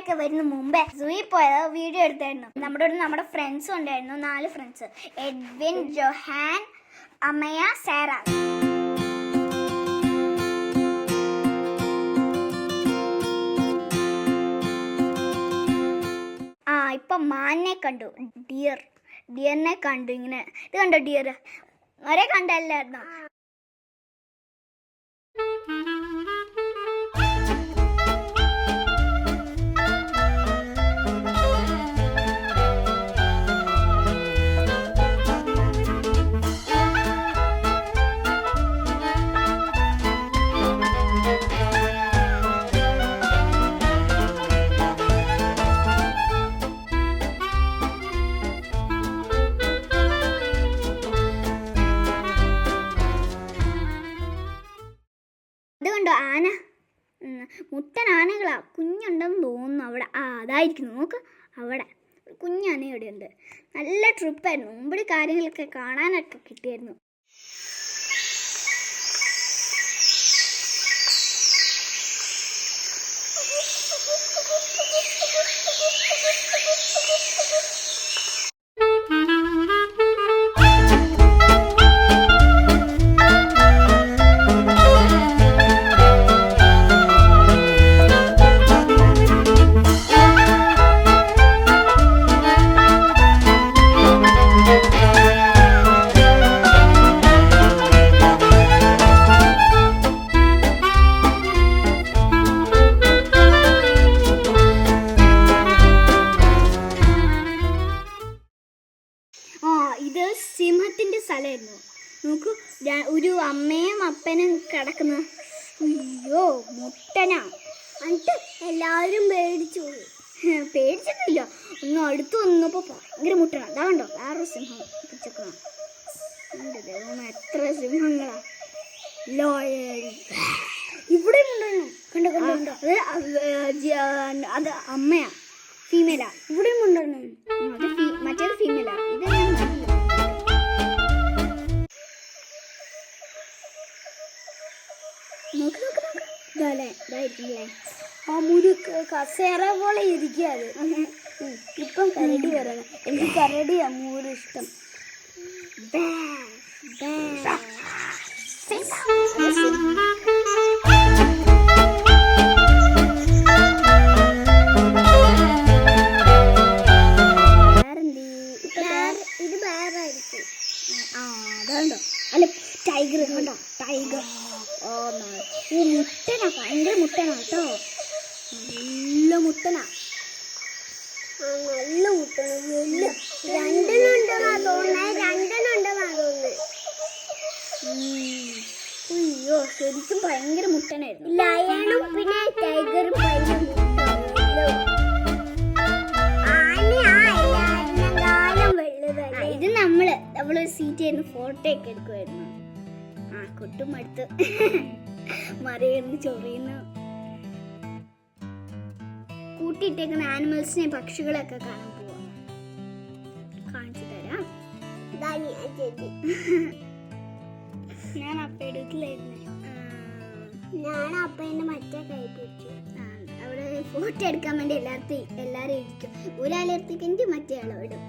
അമ്മയൊക്കെ വരുന്ന മുമ്പേ സൂയിൽ പോയത് വീഡിയോ എടുത്തായിരുന്നു. നമ്മുടെ ഫ്രണ്ട്സും ഉണ്ടായിരുന്നു, 4 friends. Edwin, Johan, Amaya, Sara. ഇപ്പൊ മാനിനെ കണ്ടു, ഡിയറിനെ കണ്ടു. ഇങ്ങനെ ഇത് കണ്ടോ ഡിയർ? ഒരേ കണ്ടല്ലായിരുന്നോ? അതുകൊണ്ടോ ആന, മുട്ടൻ ആനകളാ, കുഞ്ഞുണ്ടെന്ന് തോന്നുന്നു അവിടെ. അതായിരിക്കുന്നു, നോക്ക് അവിടെ കുഞ്ഞാന ഇവിടെയുണ്ട്. നല്ല ട്രിപ്പായിരുന്നു. മുമ്പടി കാര്യങ്ങളൊക്കെ കാണാനൊക്കെ കിട്ടിയായിരുന്നു. ഇത് സിംഹത്തിൻ്റെ സ്ഥലമായിരുന്നു. നോക്കൂ, ഒരു അമ്മയും അപ്പനും കിടക്കുന്ന. അയ്യോ, മുട്ടനാ. എന്നിട്ട് എല്ലാവരും പേടിച്ചൊന്നുമില്ല. ഒന്ന് അടുത്ത് വന്നപ്പോൾ ഭയങ്കര മുട്ടനാ. അതാ കണ്ടോ വേറൊരു സിംഹം പിടിച്ചേക്കണം. എൻ്റെ ദൈവം, എത്ര സിംഹങ്ങളാ! ഇവിടെ ഉണ്ടോ? കണ്ടോ കണ്ടോ? അത് അമ്മയാ, ഫീമെയിലാ. ഇവിടെയും ഉണ്ടോ? അത് മറ്റേത് ഫീമെയിലാ. ഇത് ഇതായിരിക്കില്ലേ? ആ മുരു കസേര പോലെ ഇരിക്കാത്. ഇപ്പം കരടി വരണം. എനിക്ക് കരടിയാ മൂന്ന് ഇഷ്ടം. ഇത് വേറായിരിക്കും. അതുണ്ടോ? അല്ല, ടൈഗർ കണ്ടോ? ടൈഗർ. മുട്ടനാ, ഭയങ്കര മുട്ടനാ കേട്ടോ. നല്ല മുട്ടനാ, നല്ല മുട്ടന. രണ്ടെണ്ണുണ്ടെന്നാ തോന്നുന്നത്. അയ്യോ, ശരിക്കും ഭയങ്കര മുട്ടനായിരുന്നു. ലയണും പിന്നെ ടൈഗറും ഇത് നമ്മള് സീറ്റ് ആയിരുന്നു, ഫോട്ടോ ഒക്കെ എടുക്കുമായിരുന്നു. കൊട്ടും അടുത്ത് മറിയുന്നു, ചൊറിയുന്നു. കൂട്ടിയിട്ടേക്കുന്ന ആനിമൽസിനെ, പക്ഷികളെയൊക്കെ കാണാൻ പോവാം. കാണിച്ചു തരാം. ഞാൻ അപ്പയുടെ വീട്ടിലായിരുന്നു. ഞാൻ അപ്പേന്റെ മറ്റേ കൈ പിടിച്ചു. അവിടെ ഫോട്ടോ എടുക്കാൻ വേണ്ടി എല്ലാരും ഇരിക്കും. ഒരാളെടുത്തേക്ക് മറ്റേ ആളോ ഇടും.